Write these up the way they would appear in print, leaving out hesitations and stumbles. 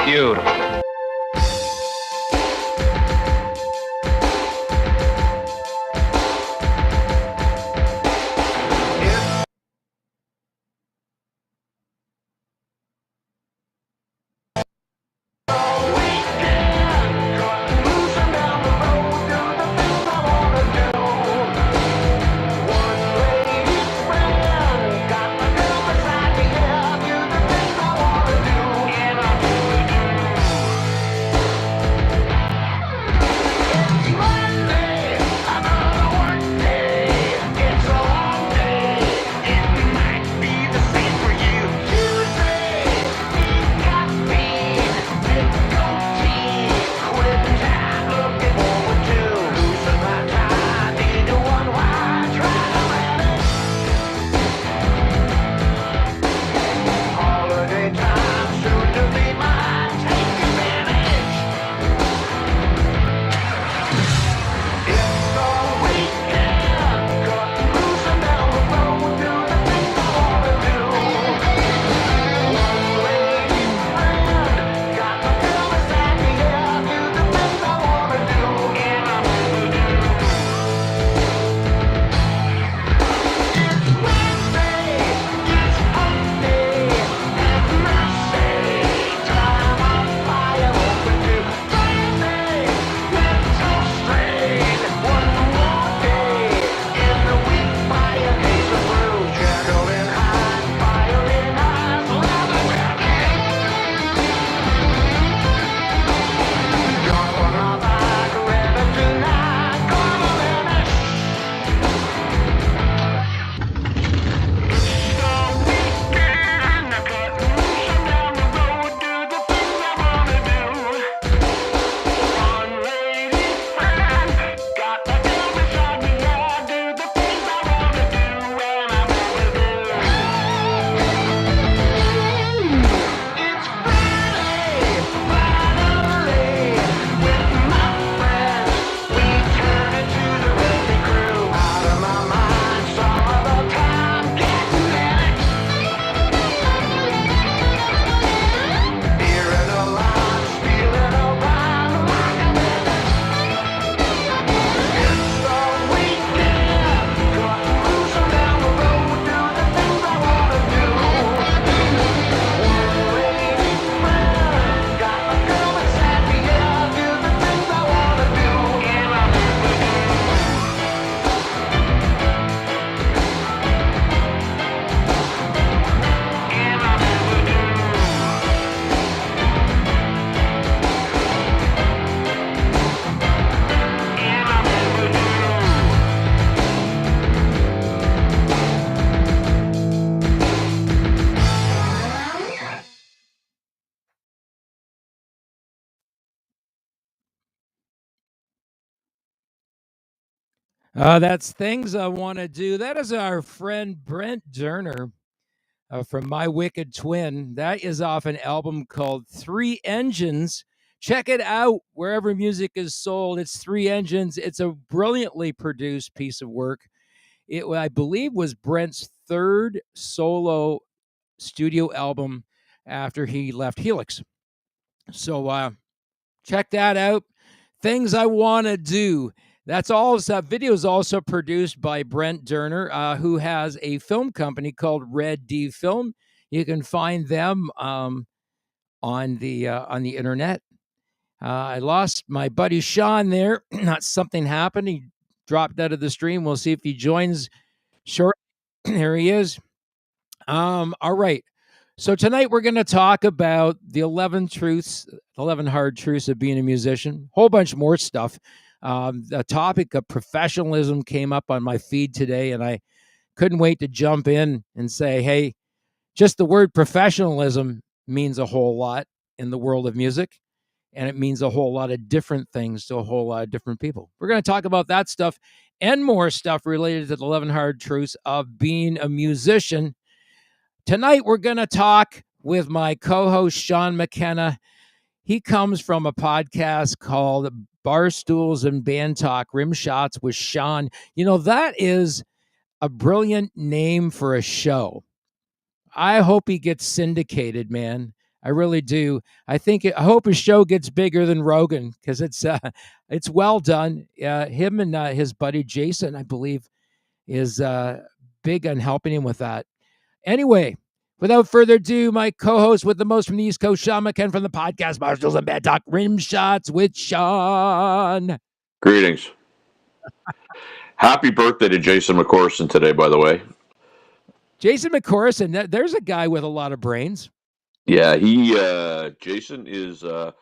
Beautiful. That's Things I Want to Do. That is our friend Brent Durner from My Wicked Twin. That is off an album called Three Engines. Check it out wherever music is sold. It's Three Engines. It's a brilliantly produced piece of work. It, I believe, was Brent's third solo studio album after he left Helix. So check that out. Things I Want to Do. That's all. Video is also produced by Brent Durner, who has a film company called Red D Film. You can find them on the internet. I lost my buddy Sean there. Not something happened. He dropped out of the stream. We'll see if he joins shortly. There he is. All right. So tonight we're going to talk about the 11 hard truths of being a musician. Whole bunch more stuff. The topic of professionalism came up on my feed today, and I couldn't wait to jump in and say, hey, just the word professionalism means a whole lot in the world of music, and it means a whole lot of different things to a whole lot of different people. We're going to talk about that stuff and more stuff related to the 11 hard truths of being a musician. Tonight, we're going to talk with my co-host, Sean McKenna. He comes from a podcast called Bar Stools and Band Talk, Rim Shots with Sean. You know, that is a brilliant name for a show. I hope he gets syndicated, man. I really do. I hope his show gets bigger than Rogan because it's well done. Him and his buddy Jason, I believe, is big on helping him with that. Anyway, without further ado, my co-host with the most from the East Coast, Sean McKenna from the podcast Marshals and Bad Talk Rim Shots with Sean. Greetings. Happy birthday to Jason McCorson today, by the way. Jason McCorson, there's a guy with a lot of brains. Yeah, Jason is, well,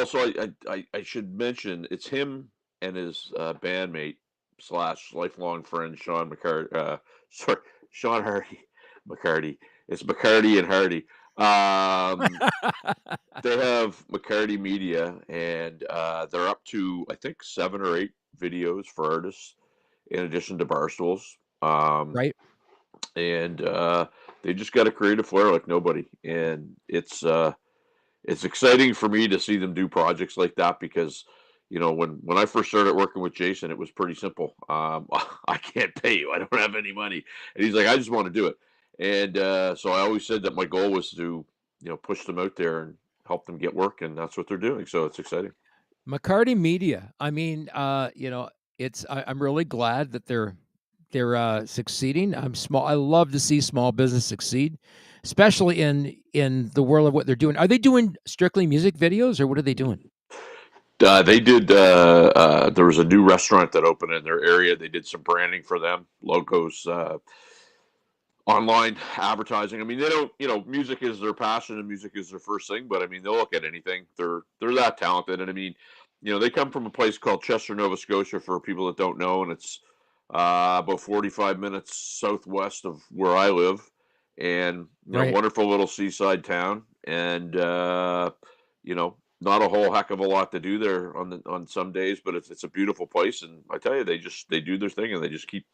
so I should mention it's him and his bandmate / lifelong friend, Sean McCarty, Sean Hardy, McCarty. It's McCarty and Hardy. They have McCarty Media, and they're up to, I think, 7 or 8 videos for artists in addition to Barstools. Right. And they just got a creative flair like nobody, and it's exciting for me to see them do projects like that because when I first started working with Jason, it was pretty simple. I can't pay you, I don't have any money, and he's like, I just want to do it. And so I always said that my goal was to push them out there and help them get work, and that's what they're doing, so it's exciting. McCarty Media, I mean, I'm really glad that they're succeeding. I love to see small business succeed, especially in the world of what they're doing. Are they doing strictly music videos, or what are they doing? They did. There was a new restaurant that opened in their area. They did some branding for them, logos, online advertising. I mean, they don't. Music is their passion, and music is their first thing. But I mean, they'll look at anything. They're that talented, and I mean, they come from a place called Chester, Nova Scotia. For people that don't know, and it's about 45 minutes southwest of where I live, and Right. Wonderful little seaside town, and not a whole heck of a lot to do there on some days, but it's a beautiful place, and I tell you, they do their thing, and they just keep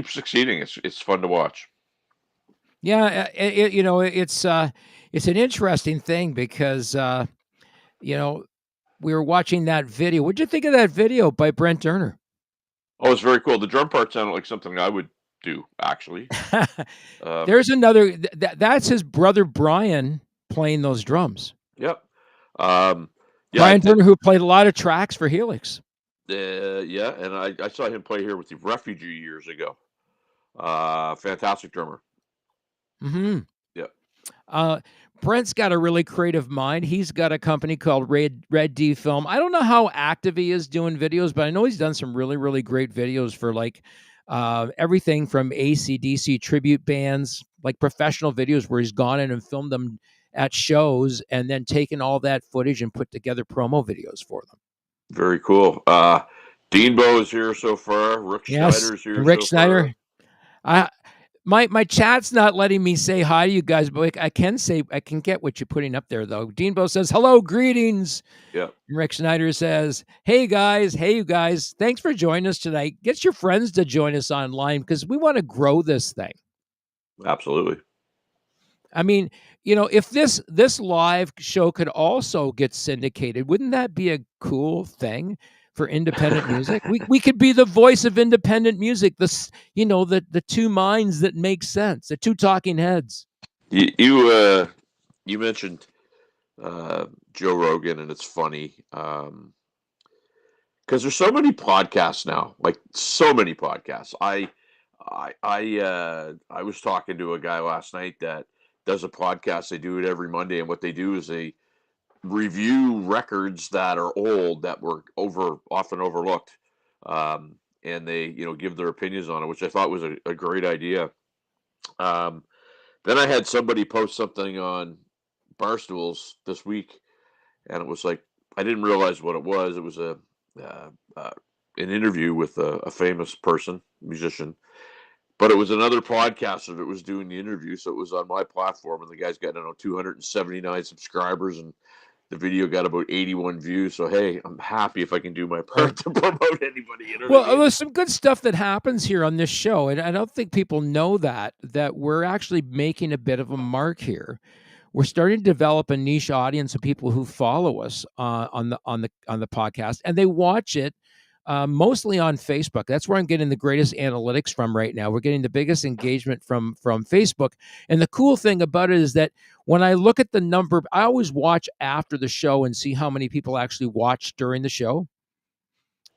succeeding. It's fun to watch. Yeah, it's an interesting thing because we were watching that video. What'd you think of that video by Brent Durner? Oh, it's very cool. The drum part sounded like something I would do, actually. There's another. That's his brother Brian playing those drums. Yep. Brian Durner, who played a lot of tracks for Helix. Yeah, and I saw him play here with the Refugee years ago. Fantastic drummer. Mm-hmm. Yeah. Brent's got a really creative mind. He's got a company called Red D Film. I don't know how active he is doing videos, but I know he's done some really, really great videos for like everything from AC/DC tribute bands, like professional videos where he's gone in and filmed them at shows and then taken all that footage and put together promo videos for them. Very cool. Deanbo is here so far. Rick Schneider's here. Rick Schneider. My chat's not letting me say hi to you guys, but I can get what you're putting up there though. Deanbo says hello, greetings. Yeah. Rick Schneider says, hey you guys, thanks for joining us tonight. Get your friends to join us online because we want to grow this thing. Absolutely. I mean, if this live show could also get syndicated, wouldn't that be a cool thing for independent music? We could be the voice of independent music. The two minds that make sense, the two talking heads. You mentioned Joe Rogan, and it's funny because there's so many podcasts now, like so many podcasts. I was talking to a guy last night that does a podcast. They do it every Monday, and what they do is they review records that are old that were often overlooked, and they give their opinions on it, which I thought was a great idea. Then I had somebody post something on Barstools this week, and it was like I didn't realize what it was. It was an interview with a famous person, musician. But it was another podcaster that was doing the interview, so it was on my platform, and the guy's got 279 subscribers, and the video got about 81 views. So hey, I'm happy if I can do my part to promote anybody. Well, there's some good stuff that happens here on this show, and I don't think people know that we're actually making a bit of a mark here. We're starting to develop a niche audience of people who follow us on the podcast, and they watch it mostly on Facebook. That's where I'm getting the greatest analytics from right now. We're getting the biggest engagement from Facebook. And the cool thing about it is that when I look at the number, I always watch after the show and see how many people actually watch during the show.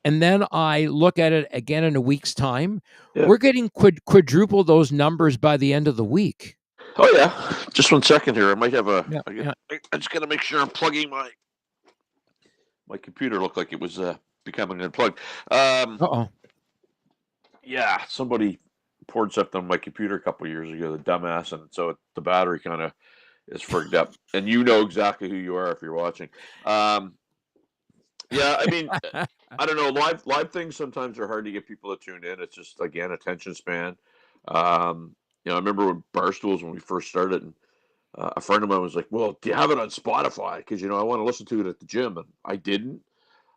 And then I look at it again in a week's time. Yeah. We're getting quadruple those numbers by the end of the week. Oh yeah. Just 1 second here. I might have a. Yeah, yeah. I just gotta make sure I'm plugging my computer. Looked like it was becoming unplugged. Uh-oh. Yeah, somebody poured something on my computer a couple of years ago, the dumbass, and so the battery kind of is frigged up. And you know exactly who you are if you're watching. Yeah, I mean, I don't know. Live things sometimes are hard to get people to tune in. It's just again attention span. I remember when Barstools when we first started, and a friend of mine was like, "Well, do you have it on Spotify? Because I want to listen to it at the gym." And I didn't.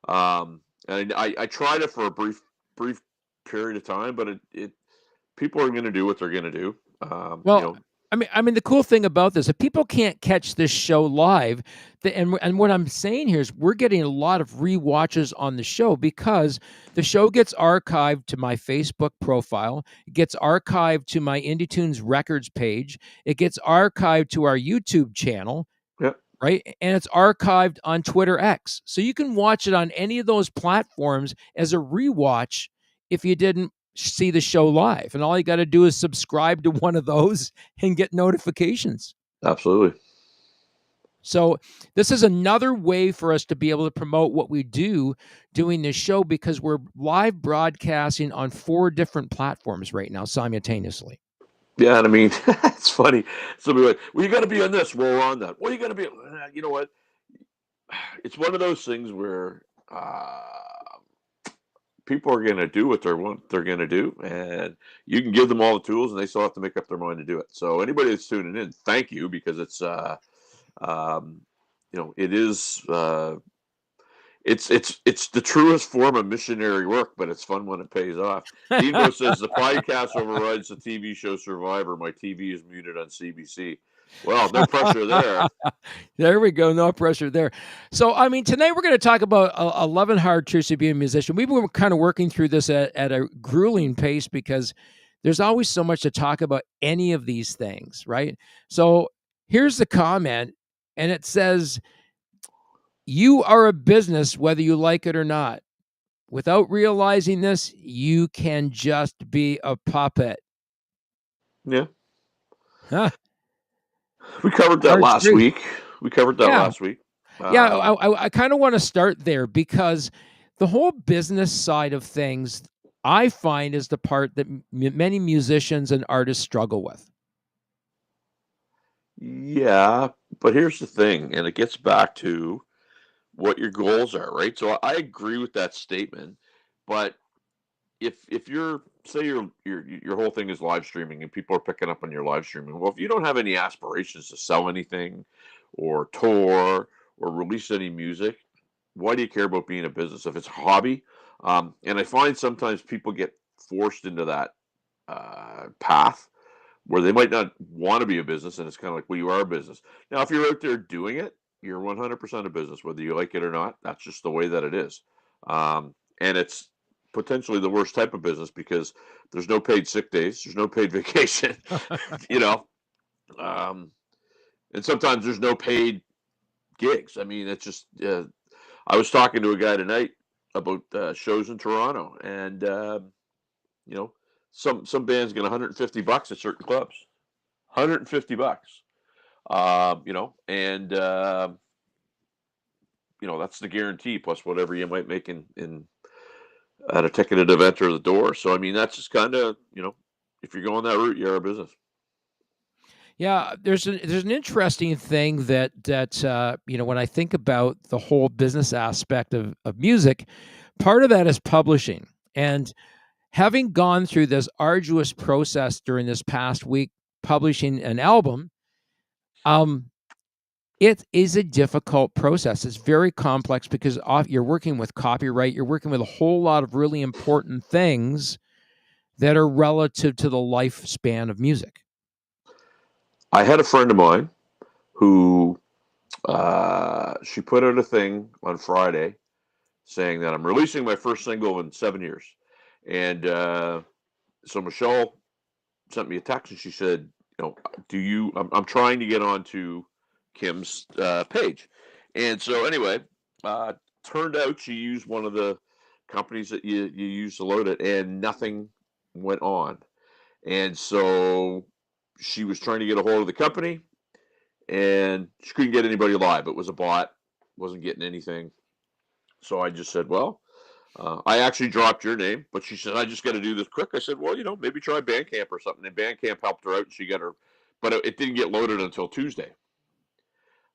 And I tried it for a brief period of time, but it people are going to do what they're going to do. Well, I mean, the cool thing about this, if people can't catch this show live, and what I'm saying here is we're getting a lot of rewatches on the show because the show gets archived to my Facebook profile, it gets archived to my Indie Tunes Records page, it gets archived to our YouTube channel, yeah, right? And it's archived on Twitter X. So you can watch it on any of those platforms as a rewatch if you didn't see the show live. And all you got to do is subscribe to one of those and get notifications. absolutely. So this is another way for us to be able to promote what we do doing this show because we're live broadcasting on 4 different platforms right now simultaneously. Yeah, and I mean, it's funny. Somebody like, well, you got to be on this. Well, we're on that. Well, you got to be. You know what? It's one of those things where people are going to do what they're going to do, and you can give them all the tools, and they still have to make up their mind to do it. So anybody that's tuning in, thank you because it's it is it's the truest form of missionary work, but it's fun when it pays off. Devo says the podcast overrides the TV show Survivor. My TV is muted on CBC. Well, no pressure there. There we go. No pressure there. So, I mean, tonight we're going to talk about 11 hard truths to being a musician. We've been kind of working through this at a grueling pace because there's always so much to talk about any of these things, right? So here's the comment, and it says, you are a business whether you like it or not. Without realizing this, you can just be a puppet. Yeah. Huh. We covered that last week. Yeah, I kind of want to start there because the whole business side of things, I find, is the part that many musicians and artists struggle with. Yeah, but here's the thing, and it gets back to what your goals are, right? So I agree with that statement, but if you're say your whole thing is live streaming and people are picking up on your live streaming, well, if you don't have any aspirations to sell anything or tour or release any music, why do you care about being a business if it's a hobby? And I find sometimes people get forced into that path where they might not want to be a business, and it's kind of like, well, you are a business. Now, if you're out there doing it, you're 100% a business, whether you like it or not. That's just the way that it is. And it's potentially the worst type of business because there's no paid sick days, there's no paid vacation, you know, and sometimes there's no paid gigs. I mean, it's just. I was talking to a guy tonight about shows in Toronto, and you know, some bands get $150 at certain clubs, $150. And that's the guarantee plus whatever you might make in at a ticketed event or the door. So I mean, that's just kind of if you're going that route, you're a business. Yeah, there's an interesting thing that when I think about the whole business aspect of music, part of that is publishing. And having gone through this arduous process during this past week publishing an album, it is a difficult process. It's very complex because you're working with copyright, you're working with a whole lot of really important things that are relative to the lifespan of music. I had a friend of mine who she put out a thing on Friday saying that I'm releasing my first single in 7 years. And so Michelle sent me a text and she said, do you? I'm trying to get onto Kim's page, and so anyway, turned out she used one of the companies that you use to load it, and nothing went on, and so she was trying to get a hold of the company, and she couldn't get anybody live. It was a bot, wasn't getting anything. So I just said, well, I actually dropped your name, but she said, I just got to do this quick. I said, well, maybe try Bandcamp or something. And Bandcamp helped her out, and she got her, but it didn't get loaded until Tuesday.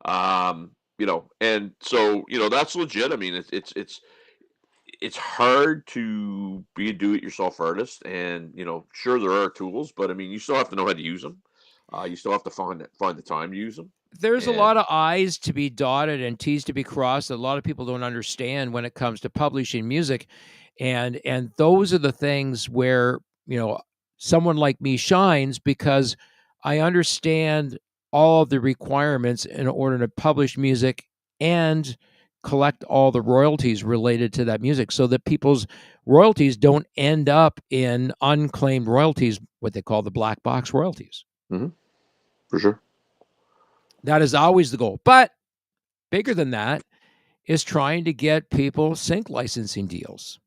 And so that's legit. I mean, it's hard to be a do-it-yourself artist, and sure there are tools, but I mean, you still have to know how to use them. You still have to find the time to use them. There's a And lot of I's to be dotted and T's to be crossed that a lot of people don't understand when it comes to publishing music. And those are the things where, someone like me shines, because I understand all of the requirements in order to publish music and collect all the royalties related to that music, so that people's royalties don't end up in unclaimed royalties, what they call the black box royalties. mm-hmm, for sure. That is always the goal. But bigger than that is trying to get people sync licensing deals.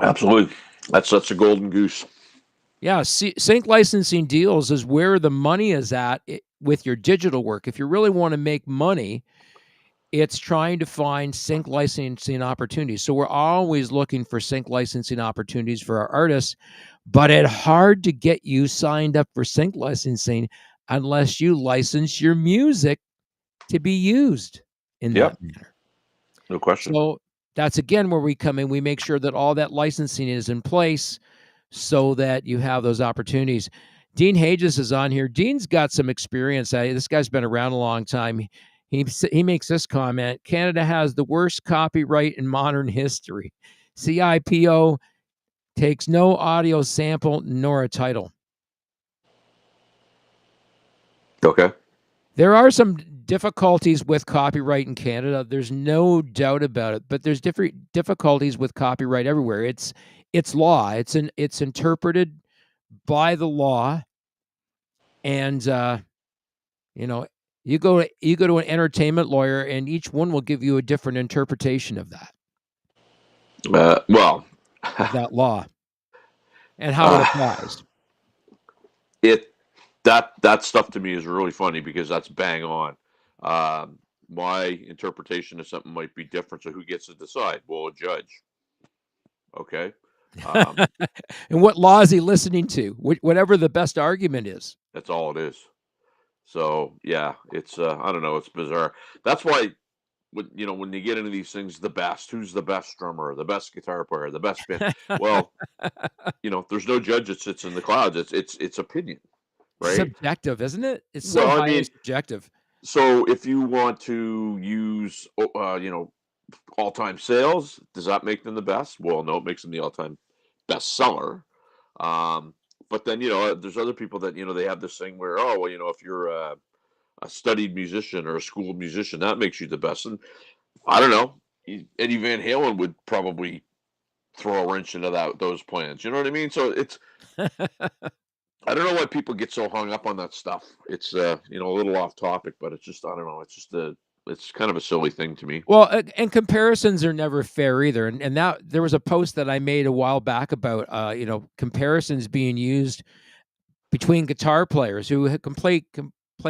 Absolutely. That's a golden goose. Yeah, sync licensing deals is where the money is at with your digital work. If you really want to make money, it's trying to find sync licensing opportunities. So we're always looking for sync licensing opportunities for our artists, but it's hard to get you signed up for sync licensing unless you license your music to be used in that manner. No question. So that's again where we come in. We make sure that all that licensing is in place so that you have those opportunities. Dean Hages is on here. Dean's got some experience. This guy's been around a long time. He makes this comment: Canada has the worst copyright in modern history. CIPO takes no audio sample nor a title. Okay. There are some difficulties with copyright in Canada. There's no doubt about it, but there's different difficulties with copyright everywhere. It's law. It's interpreted by the law, and you go to an entertainment lawyer, and each one will give you a different interpretation of that. Well, that law and how it applies. That stuff to me is really funny because that's bang on. My interpretation of something might be different, so who gets to decide? Well, a judge. Okay. And what law is he listening to? Whatever the best argument is. That's all it is. So yeah, it's I don't know, it's bizarre. That's why when you get into these things, the best, who's the best drummer, the best guitar player, the best band. Well, there's no judge that sits in the clouds. It's opinion, right? Subjective, isn't it? It's so highly subjective. So if you want to use all-time sales, does that make them the best? Well, no, it makes them the all-time best seller. But then there's other people that they have this thing where, oh well, if you're a studied musician or a school musician, that makes you the best. And I don't know, Eddie Van Halen would probably throw a wrench into those plans. You know what I mean? So it's I don't know why people get so hung up on that stuff. It's a little off topic, but it's just I don't know. It's just it's kind of a silly thing to me. Well, and comparisons are never fair either. And that there was a post that I made a while back about comparisons being used between guitar players who can play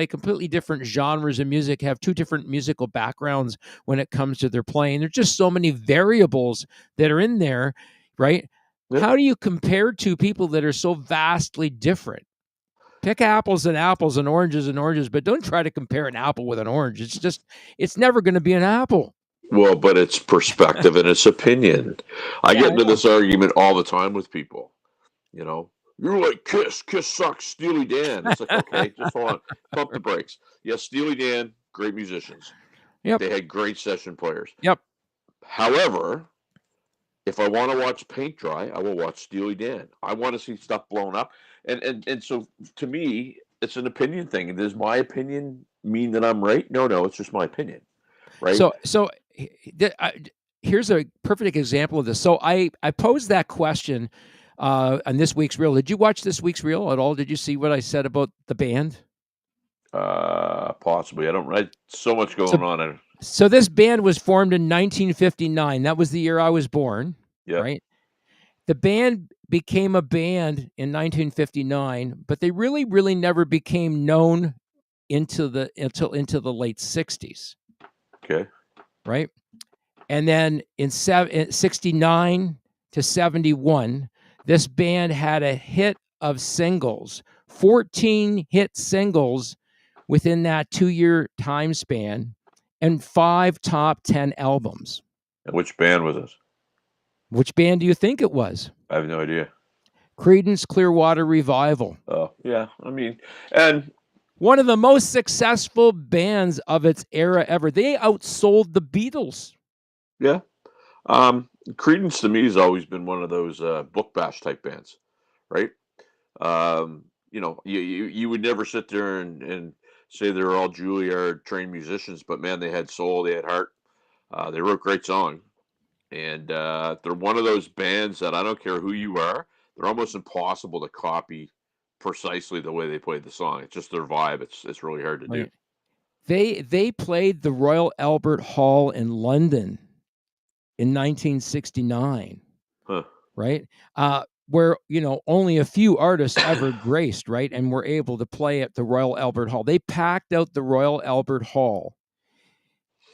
completely different genres of music, have two different musical backgrounds when it comes to their playing. There's just so many variables that are in there, right? Yeah. How do you compare two people that are so vastly different? Pick apples and apples and oranges, but don't try to compare an apple with an orange. It's never going to be an apple. Well, but it's perspective and it's opinion. I get into this argument all the time with people. You're like Kiss sucks, Steely Dan. It's like, okay, just hold on, pump the brakes. Yes, Steely Dan, great musicians. Yep. They had great session players. Yep. However, if I want to watch paint dry, I will watch Steely Dan. I want to see stuff blown up. And so to me, it's an opinion thing. Does my opinion mean that I'm right? No, it's just my opinion. Right. So here's a perfect example of this. So I posed that question on this week's reel. Did you watch this week's reel at all? Did you see what I said about the band? Possibly. I don't. Right. So much So going on. so this band was formed in 1959. That was the year I was born. Yeah. Right. The band became a band in 1959, but they really never became known until the late 60s. Okay. Right. And then in 69 to 71, this band had a hit of singles, 14 hit singles within that 2-year time span, and 5 top 10 albums. And which band was this? Which band do you think it was? I have no idea. Creedence Clearwater Revival. Oh, yeah. I mean, and one of the most successful bands of its era ever. They outsold the Beatles. Yeah. Creedence to me has always been one of those book bash type bands, right? You would never sit there and say they're all Juilliard trained musicians, but man, they had soul, they had heart. They wrote great songs, and they're one of those bands that I don't care who you are, they're almost impossible to copy precisely the way they played the song. It's just their vibe. It's really hard to do. They played the Royal Albert Hall in London in 1969, right? Where only a few artists ever graced, right, and were able to play at the Royal Albert Hall. They packed out the Royal Albert Hall,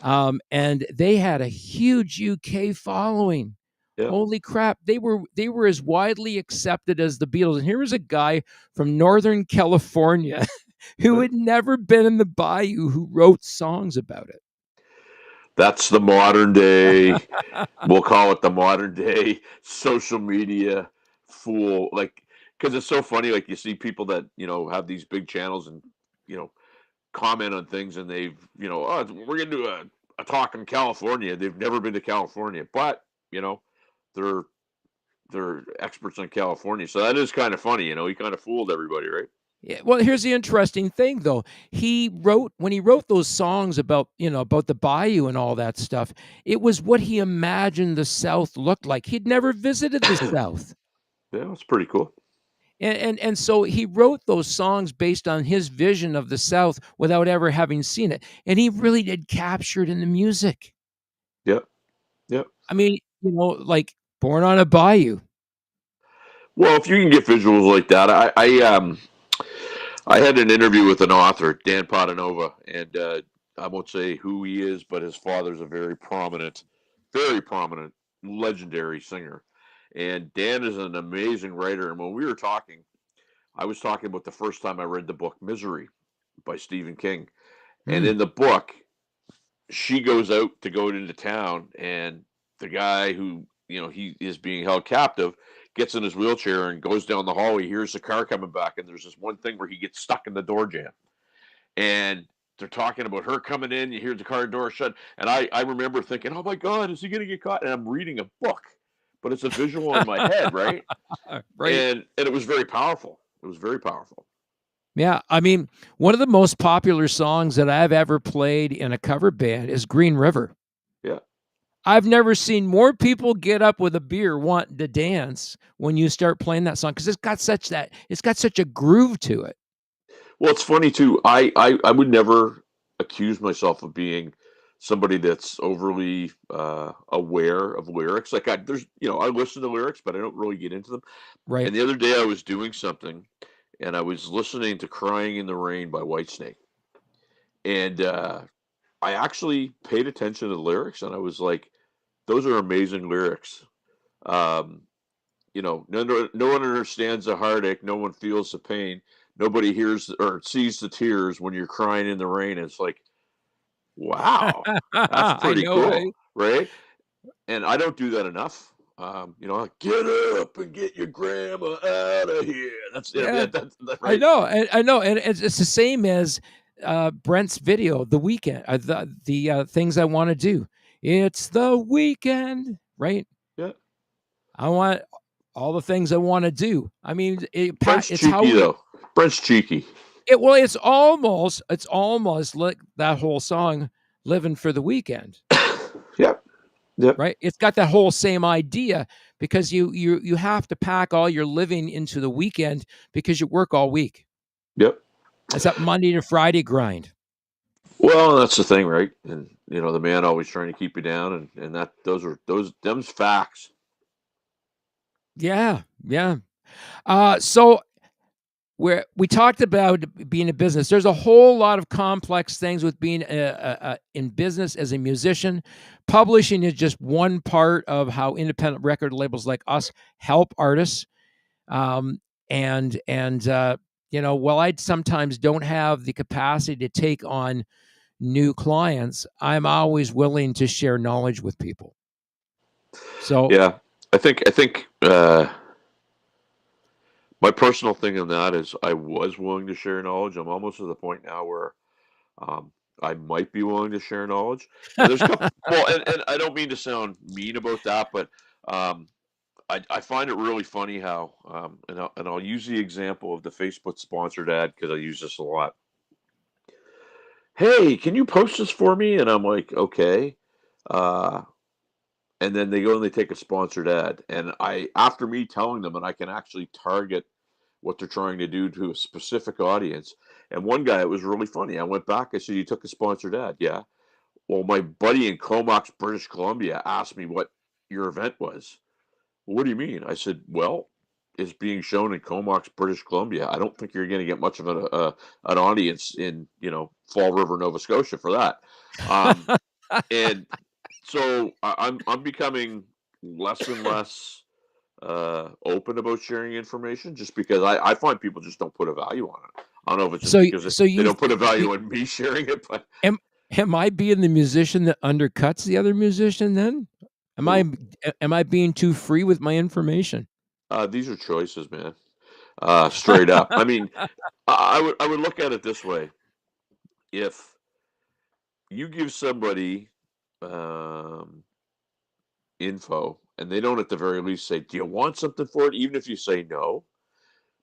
and they had a huge UK following. Yeah. Holy crap! They were as widely accepted as the Beatles. And here was a guy from Northern California who had never been in the Bayou who wrote songs about it. That's the modern day, we'll call it the modern day social media fool. Like, because it's so funny, like you see people that, have these big channels and, comment on things and they've, oh, we're going to do a talk in California. They've never been to California, but, they're experts on California. So that is kind of funny, he kind of fooled everybody, right? Yeah, well, here's the interesting thing, though. When he wrote those songs about the Bayou and all that stuff, it was what he imagined the South looked like. He'd never visited the South. Yeah, that's pretty cool. And so he wrote those songs based on his vision of the South without ever having seen it. And he really did capture it in the music. Yep. Yep. I mean, like Born on a Bayou. Well, if you can get visuals like that, I had an interview with an author, Dan Padanova, and I won't say who he is, but his father's a very prominent, legendary singer. And Dan is an amazing writer. And when we were talking, I was talking about the first time I read the book Misery by Stephen King. And in the book, she goes out to go into town, and the guy who, he is being held captive gets in his wheelchair and goes down the hallway, hears the car coming back, and there's this one thing where he gets stuck in the door jam. And they're talking about her coming in, you hear the car door shut, and I remember thinking, oh my God, is he going to get caught? And I'm reading a book, but it's a visual in my head, right? Right. And it was very powerful. It was very powerful. Yeah, I mean, one of the most popular songs that I've ever played in a cover band is Green River. Yeah. I've never seen more people get up with a beer wanting to dance when you start playing that song, because it's got such a groove to it. Well, it's funny too. I would never accuse myself of being somebody that's overly aware of lyrics. Like I listen to lyrics, but I don't really get into them. Right. And the other day I was doing something, and I was listening to "Crying in the Rain" by Whitesnake, and I actually paid attention to the lyrics, and I was like, those are amazing lyrics. No one understands the heartache. No one feels the pain. Nobody hears or sees the tears when you're crying in the rain. It's like, wow, that's pretty cool, right? And I don't do that enough. Get up and get your grandma out of here. That's right. I know, and it's the same as Brent's video, The Weekend, the things I want to do. It's the weekend, right? Yeah. I want all the things I want to do. I mean, Brent's cheeky, though. Brent's cheeky. It's almost like that whole song, "Living for the Weekend." Yep. right? It's got that whole same idea because you have to pack all your living into the weekend because you work all week. Yep. It's that Monday to Friday grind. Well, that's the thing, right? And the man always trying to keep you down, and that them's facts. Yeah, yeah. So where we talked about being a business, there's a whole lot of complex things with being in business as a musician. Publishing is just one part of how independent record labels like us help artists. Um, and while I sometimes don't have the capacity to take on new clients, I'm always willing to share knowledge with people. So Yeah, I think my personal thing on that is I was willing to share knowledge. I'm almost to the point now where um, I might be willing to share knowledge. And there's a couple. Well, and I don't mean to sound mean about that, but um, I find it really funny how and I'll use the example of the Facebook sponsored ad because I use this a lot. Hey, can you post this for me? And I'm like, okay. Uh, and then they go and they take a sponsored ad, and after me telling them, and I can actually target what they're trying to do to a specific audience. And one guy, it was really funny. I went back. I said, "You took a sponsored ad, yeah?" Well, my buddy in Comox, British Columbia, asked me what your event was. Well, what do you mean? I said, "Well, it's being shown in Comox, British Columbia. I don't think you're going to get much of an audience in Fall River, Nova Scotia for that." Um, and so I'm becoming less and less open about sharing information just because I find people just don't put a value on it. I don't know if it's just so because so they you don't put a value on me sharing it, but am am I being the musician that undercuts the other musician then? Am I who am I being too free with my information? these are choices, man. Straight up. I mean, I would look at it this way: if you give somebody um, info and they don't at the very least say, "Do you want something for it?" Even if you say no,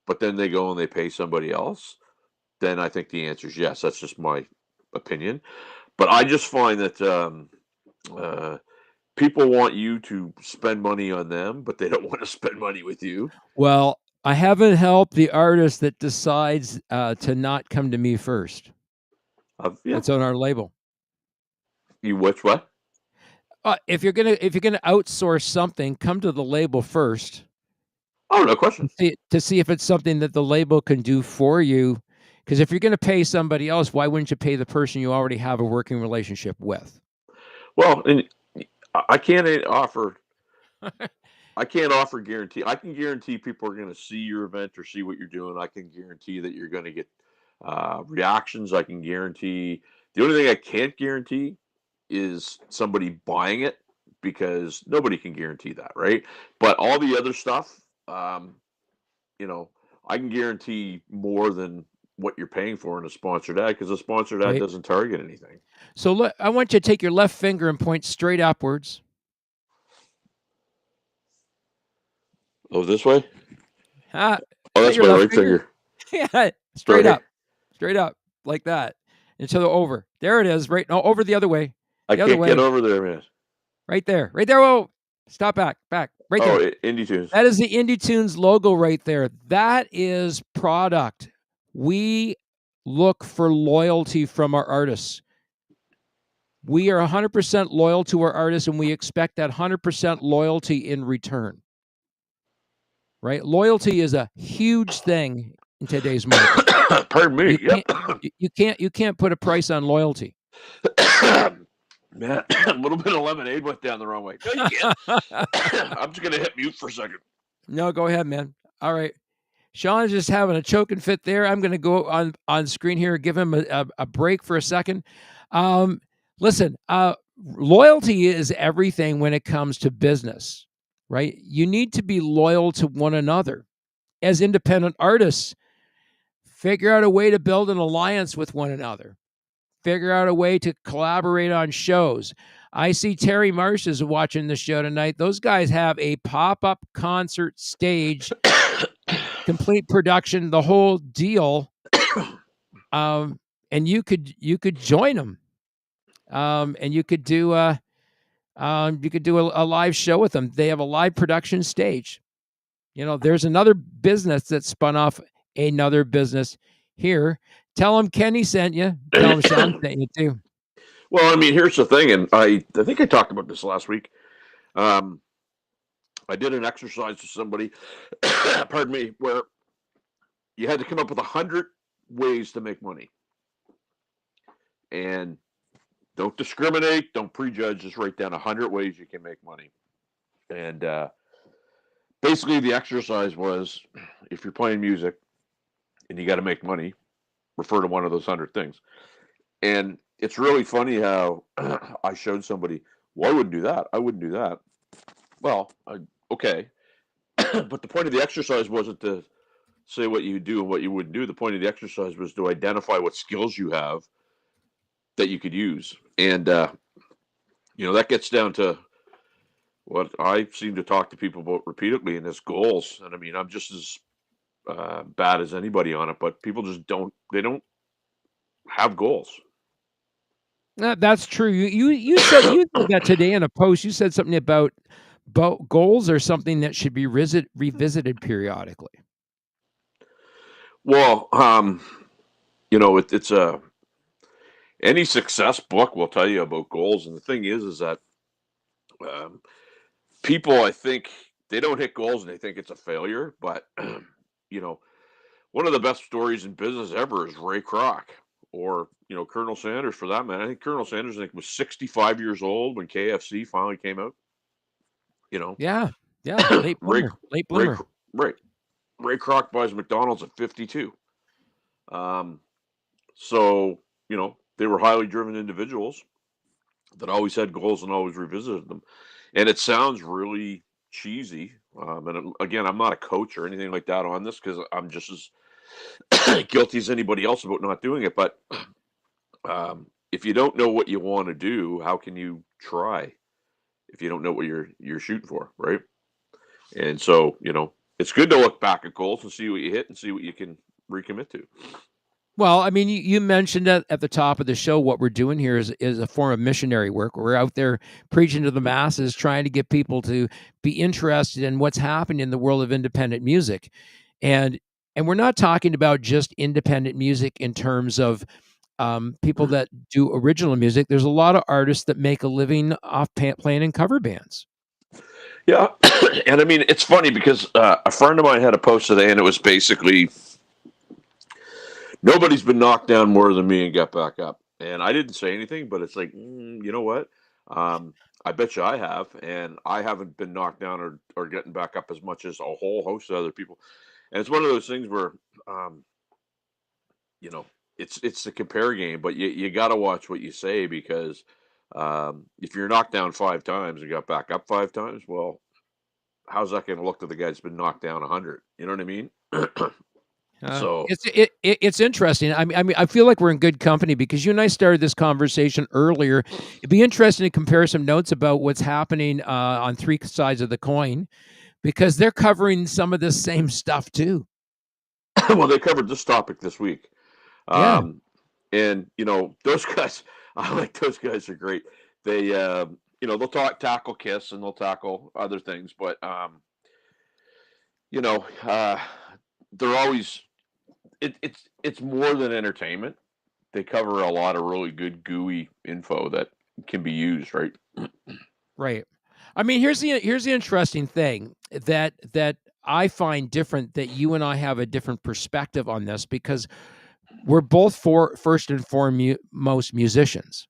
but then they go and they pay somebody else, then I think the answer is yes. That's just my opinion. But I just find that uh, people want you to spend money on them, but they don't want to spend money with you. Well, I haven't helped the artist that decides to not come to me first. Yeah, That's on our label. you which what? If you're gonna outsource something, come to the label first Oh, no question. to see if it's something that the label can do for you. Because if you're going to pay somebody else, why wouldn't you pay the person you already have a working relationship with? Well, and I can't offer. I can't offer guarantee. I can guarantee people are going to see your event or see what you're doing. I can guarantee that you're going to get reactions. I can guarantee. The only thing I can't guarantee is somebody buying it because nobody can guarantee that, right? But all the other stuff, you know, I can guarantee more than what you're paying for in a sponsored ad because a sponsored ad Okay. doesn't target anything. So look, I want you to take your left finger and point straight upwards. Oh, this way? Ah, Oh, is that that's your my left right finger? finger. Yeah, Right here. straight up, like that, until the over. There it is. Right, no, over I the other can't get way, over there, man. right there, right there. Whoa, stop back, right Oh, there. Indie Tunes. That is the Indie Tunes logo right there. That is product. We look for loyalty from our artists. We are 100% loyal to our artists, and we expect that 100% loyalty in return. Right? Loyalty is a huge thing in today's market. Pardon me. You Yep. can't you can't put a price on loyalty. Man, a little bit of lemonade went down the wrong way. No, you can't. I'm just gonna hit mute for a second. No, go ahead, man. All right. Sean's just having a choking fit there. I'm going to go on screen here, give him a break for a second. Listen, loyalty is everything when it comes to business, right? You need to be loyal to one another. As independent artists, figure out a way to build an alliance with one another. Figure out a way to collaborate on shows. I see Terry Marsh is watching the show tonight. Those guys have a pop-up concert stage, complete production, the whole deal. And you could join them. And you could do You could do a live show with them. They have a live production stage. There's another business that spun off another business here. Tell them Kenny sent you. Tell them Sean sent you too. Well, I mean, here's the thing, and I think I talked about this last week. Um, I did an exercise with somebody, pardon me, where you had to come up with 100 ways to make money, and don't discriminate, don't prejudge, just write down 100 ways you can make money. And basically, the exercise was, if you're playing music and you got to make money, refer to one of those 100 things. And it's really funny how I showed somebody, well, I wouldn't do that. I wouldn't do that. Well, okay. But the point of the exercise wasn't to say what you do and what you wouldn't do. The point of the exercise was to identify what skills you have that you could use. And, that gets down to what I seem to talk to people about repeatedly, and it's goals. And I mean, I'm just as bad as anybody on it, but people just don't have goals. That's true. You said that today in a post. You said something about goals are something that should be revisited periodically. Well, it's a any success book will tell you about goals, and the thing is that um, people, I think, they don't hit goals and they think it's a failure. But you know, one of the best stories in business ever is Ray Kroc, or Colonel Sanders for that matter. I think Colonel Sanders, I think, was 65 years old when KFC finally came out. You know, Yeah, late Ray bloomer, late Ray bloomer. Ray Ray Kroc buys McDonald's at 52. Um, so they were highly driven individuals that always had goals and always revisited them. And it sounds really cheesy. Again, I'm not a coach or anything like that on this because I'm just as guilty as anybody else about not doing it. But if you don't know what you want to do, how can you try if you don't know what you're shooting for, right? And so it's good to look back at goals and see what you hit and see what you can recommit to. Well, I mean, you mentioned at the top of the show what we're doing here is a form of missionary work. We're out there preaching to the masses, trying to get people to be interested in what's happening in the world of independent music, and we're not talking about just independent music in terms of people that do original music. There's a lot of artists that make a living off playing in cover bands. Yeah, and I mean it's funny because a friend of mine had a post today, and it was basically nobody's been knocked down more than me and got back up. And I didn't say anything, but it's like, you know what? I bet you I have, and I haven't been knocked down or getting back up as much as a whole host of other people. And it's one of those things where, um, you know, it's the compare game, but you got to watch what you say because if you're knocked down 5 times and got back up 5 times, well, how's that going to look to the guy that's been knocked down 100? You know what I mean? So It's interesting. I mean, I feel like we're in good company because you and I started this conversation earlier. It'd be interesting to compare some notes about what's happening on three sides of the coin because they're covering some of this same stuff too. well, they covered this topic this week. Yeah, Um, and those guys, I like those guys are great. They, they'll tackle Kiss and they'll tackle other things, but you know, uh, they're always it's more than entertainment. They cover a lot of really good gooey info that can be used, right? right. I mean, here's the interesting thing that I find different that you and I have a different perspective on this because we're both first and foremost musicians.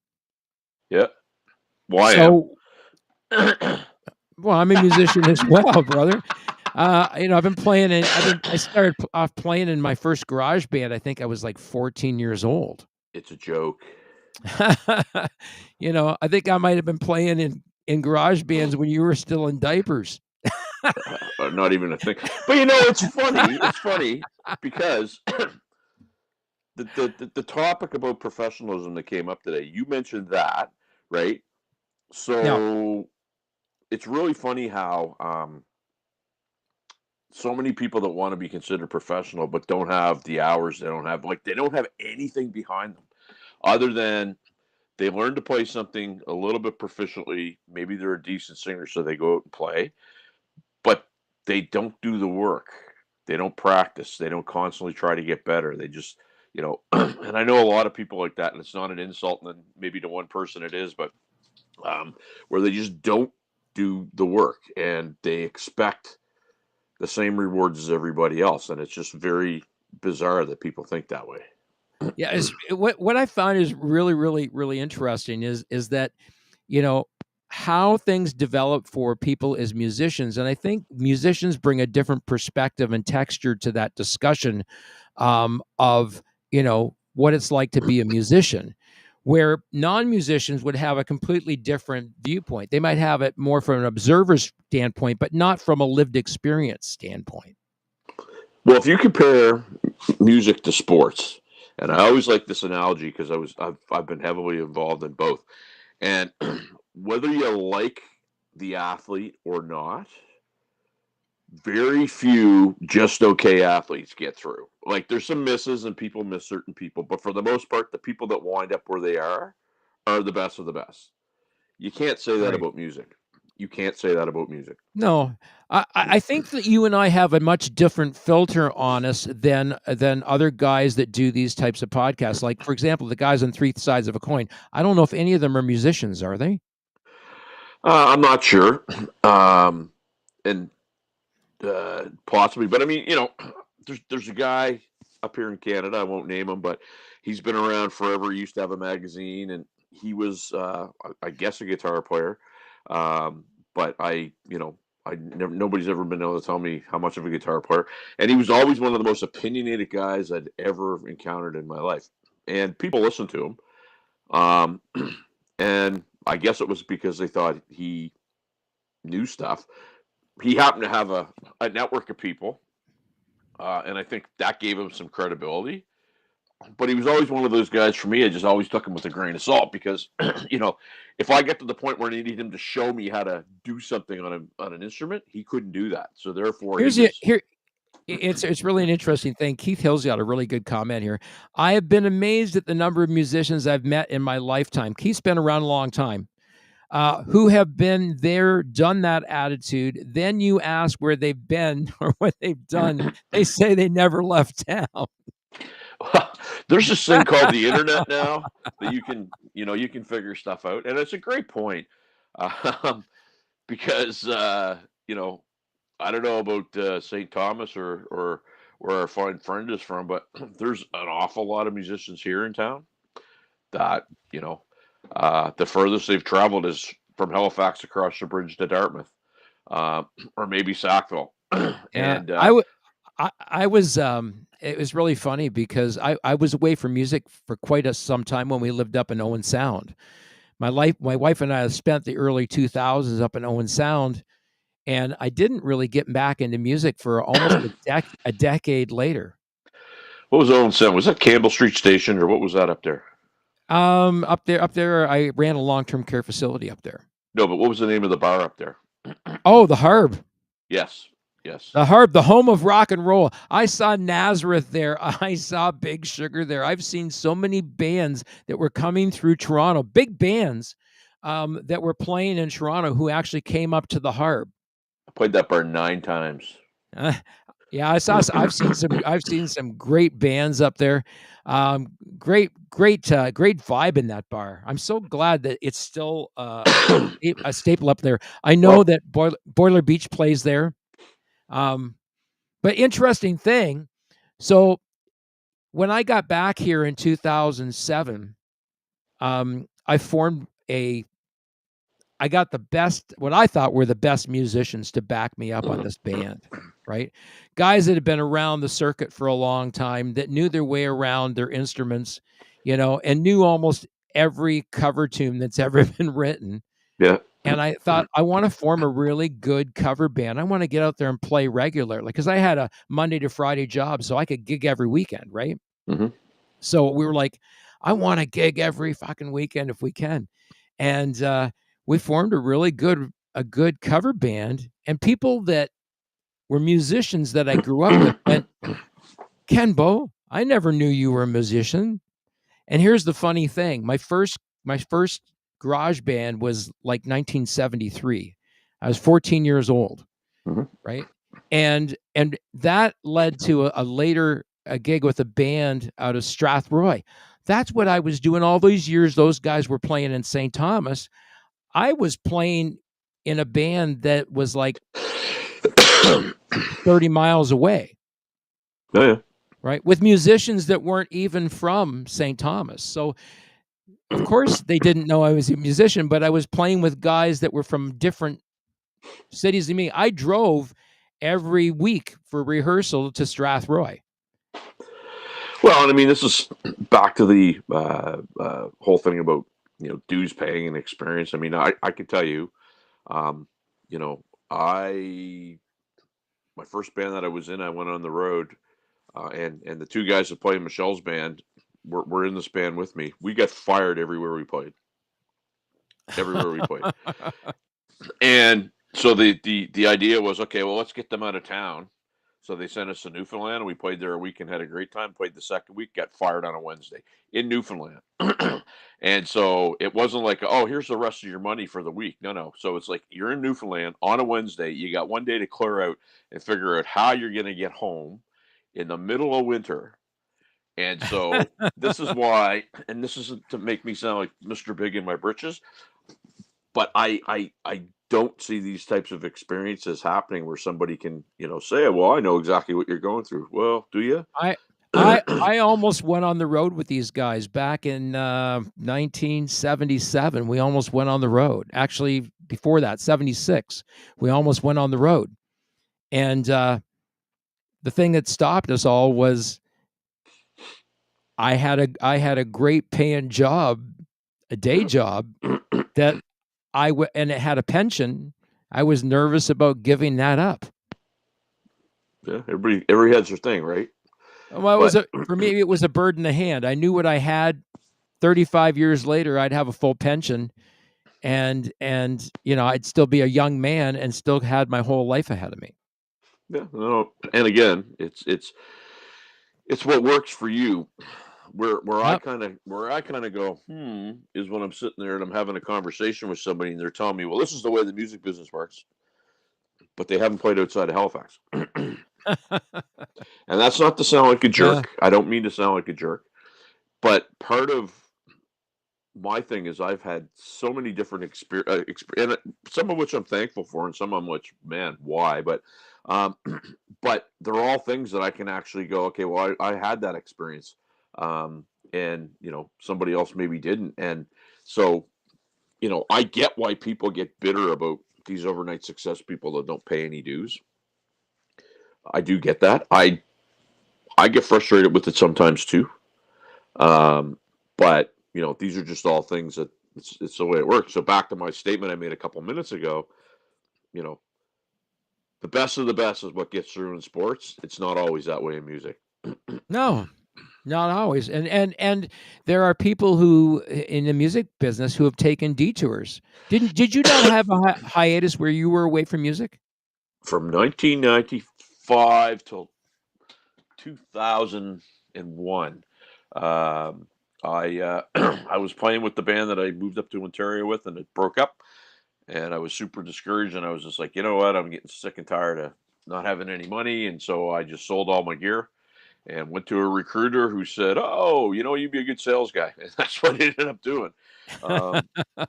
Yeah. Well, I am. So, well, I'm a musician as well, brother. I've been playing in. I started off playing in my first garage band. I think I was like 14 years old. It's a joke. I think I might have been playing in garage bands when you were still in diapers. Not even a thing. But it's funny. It's funny because the topic about professionalism that came up today, you mentioned that, right? Yeah. So it's really funny how so many people that want to be considered professional but don't have the hours, they don't have anything behind them other than They learn to play something a little bit proficiently. Maybe they're a decent singer, so they go out and play, but they don't do the work. They don't practice. They don't constantly try to get better. They just, and I know a lot of people like that, and it's not an insult, and then maybe to one person it is, but where they just don't do the work and they expect the same rewards as everybody else, and it's just very bizarre that people think that way. Yeah, what I found is really, really, really interesting is that, you know, how things develop for people as musicians, and I think musicians bring a different perspective and texture to that discussion, of, what it's like to be a musician, where non-musicians would have a completely different viewpoint. They might have it more from an observer's standpoint, but not from a lived experience standpoint. Well, if you compare music to sports, and I always like this analogy because I've been heavily involved in both, and whether you like the athlete or not, very few just okay athletes get through. Like there's some misses and people miss certain people, but for the most part, the people that wind up where they are the best of the best. You can't say that Right. about music. You can't say that about music. No, I think that you and I have a much different filter on us than other guys that do these types of podcasts. Like, for example, the guys on Three Sides of a Coin. I don't know if any of them are musicians, are they? I'm not sure, and possibly, but I mean, there's a guy up here in Canada. I won't name him, but he's been around forever. He used to have a magazine, and he was, I guess, a guitar player. But I never, nobody's ever been able to tell me how much of a guitar player. And he was always one of the most opinionated guys I'd ever encountered in my life. And people listened to him. Um, and I guess it was because they thought he knew stuff. He happened to have a network of people, and I think that gave him some credibility. But he was always one of those guys for me. I just always took him with a grain of salt because, if I get to the point where I needed him to show me how to do something on an instrument, he couldn't do that. So therefore, he Here's it. was. Here, it's really an interesting thing. Keith Hill's got a really good comment here. I have been amazed at the number of musicians I've met in my lifetime. Keith's been around a long time. Who have been there, done that attitude. Then you ask where they've been or what they've done. They say they never left town. There's this thing called the internet now that you can figure stuff out, and it's a great point, um, because I don't know about St. Thomas or where our fine friend is from, but there's an awful lot of musicians here in town that the furthest they've traveled is from Halifax across the bridge to Dartmouth, or maybe Sackville, Yeah, and I was. It was really funny because I was away from music for quite some time when we lived up in Owen Sound. My wife and I spent the early 2000s up in Owen Sound, and I didn't really get back into music for almost a decade later. what was Owen Sound? Was that Campbell Street Station or what was that up there? Up there, I ran a long-term care facility up there. No, but what was the name of the bar up there? Oh, the Harb. Yes, yes. The Harb, the home of rock and roll. I saw Nazareth there. I saw Big Sugar there. I've seen so many bands that were coming through Toronto, big bands that were playing in Toronto who actually came up to the Harb. I played that bar 9 times. Uh, yeah, I've seen some. I've seen some great bands up there. Great vibe in that bar. I'm so glad that it's still a staple up there. I know Well, that Boiler Beach plays there. But interesting thing. So when I got back here in 2007, I formed I got the best, what I thought were the best musicians to back me up on this band, right? Guys that had been around the circuit for a long time, that knew their way around their instruments, and knew almost every cover tune that's ever been written. yeah. And I thought, I want to form a really good cover band. I want to get out there and play regularly because I had a Monday to Friday job, so I could gig every weekend, right? Hmm. So we were like, I want to gig every fucking weekend if we can. And we formed a good cover band. And people that were musicians that I grew up with went, Ken Bo, I never knew you were a musician. And here's the funny thing. My first my first garage band was like 1973. I was 14 years old, Mhm. right? And that led to a later a gig with a band out of Strathroy. That's what I was doing all those years. Those guys were playing in St. Thomas. I was playing in a band that was like 30 miles away, Oh, yeah. right? With musicians that weren't even from St. Thomas. So, of course, they didn't know I was a musician, but I was playing with guys that were from different cities than me. I drove every week for rehearsal to Strathroy. Well, and I mean, this is back to the whole thing about dues paying and experience. I mean, I could tell you, um, you know, I my first band that I was in, I went on the road, and the two guys that play in Michelle's band were in this band with me. We got fired everywhere we played. Everywhere we played. And so the idea was, okay, well, let's get them out of town. So they sent us to Newfoundland, and we played there a week and had a great time. Played the second week, got fired on a Wednesday in Newfoundland. And so it wasn't like, oh, here's the rest of your money for the week. No, no. So it's like you're in Newfoundland on a Wednesday. You got one day to clear out and figure out how you're going to get home in the middle of winter. And so this is why, and this isn't to make me sound like Mr. Big in my britches, but I don't see these types of experiences happening where somebody can say, well, I know exactly what you're going through. Well, do you? I almost went on the road with these guys back in 1977. We almost went on the road. Actually, before that, 76, we almost went on the road. And the thing that stopped us all was I had a great paying job, a day job that and it had a pension. I was nervous about giving that up. Yeah, everybody has their thing, right? Well, But for me, it was a bird in the hand. I knew what I had. 35 years later, I'd have a full pension, and I'd still be a young man and still had my whole life ahead of me. yeah, no, and again, it's what works for you. Where I Yep. kind of go, is when I'm sitting there and I'm having a conversation with somebody and they're telling me, well, this is the way the music business works, but they haven't played outside of Halifax. And that's not to sound like a jerk. Yeah. I don't mean to sound like a jerk. But part of my thing is I've had so many different and some of which I'm thankful for, and some of which, man, why? But, um, but they're all things that I can actually go, okay, well, I had that experience, and somebody else maybe didn't, and so I get why people get bitter about these overnight success people that don't pay any dues. I do get that. I get frustrated with it sometimes too. But these are just all things that it's the way it works. So back to my statement I made a couple minutes ago, you know, the best of the best is what gets through in sports. It's not always that way in music. No, not always. And there are people who in the music business who have taken detours. Did you not have a hiatus where you were away from music? From 1995 till 2001, I I was playing with the band that I moved up to Ontario with, and it broke up. And I was super discouraged, and I was just like, you know what? I'm getting sick and tired of not having any money, and so I just sold all my gear and went to a recruiter who said, "Oh, you'd be a good sales guy," and that's what I ended up doing. Um, and,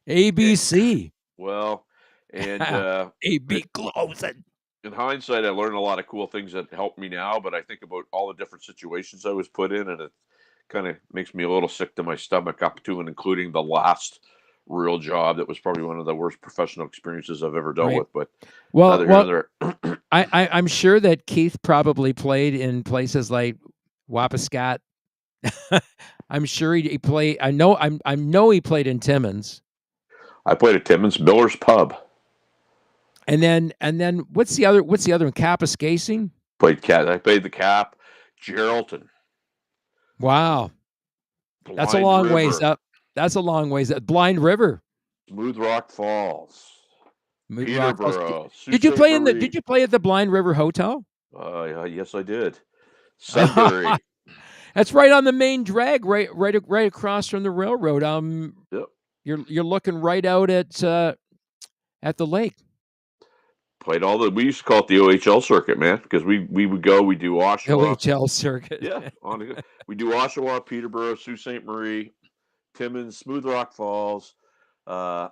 ABC. well, and AB closing. in hindsight, I learned a lot of cool things that help me now. But I think about all the different situations I was put in, and it kind of makes me a little sick to my stomach, up to and including the last real job that was probably one of the worst professional experiences I've ever dealt Right. with. But Well, neither here nor there. I'm sure that Keith probably played in places like Wapiscat. I'm sure he played. I know he played in Timmins. I played at Timmins Miller's Pub. And then what's the other one? Kapuskasing? I played the Cap, Geraldton, Wow. That's a Blind long ways River, up. That's a long ways up. Blind River, Smooth Rock Falls, Mood Rock Falls. Peterborough, Sault Did you Ste. play Marie. Did you play at the Blind River Hotel? Yes, I did. Sudbury. That's right on the main drag, right across from the railroad. Yep. You're looking right out at the lake. Played all the. We used to call it the OHL circuit, man, because we would go. We do Oshawa. OHL circuit. Yeah, we do Oshawa, Peterborough, Sault Ste. Marie, Timmins, Smooth Rock Falls. Uh,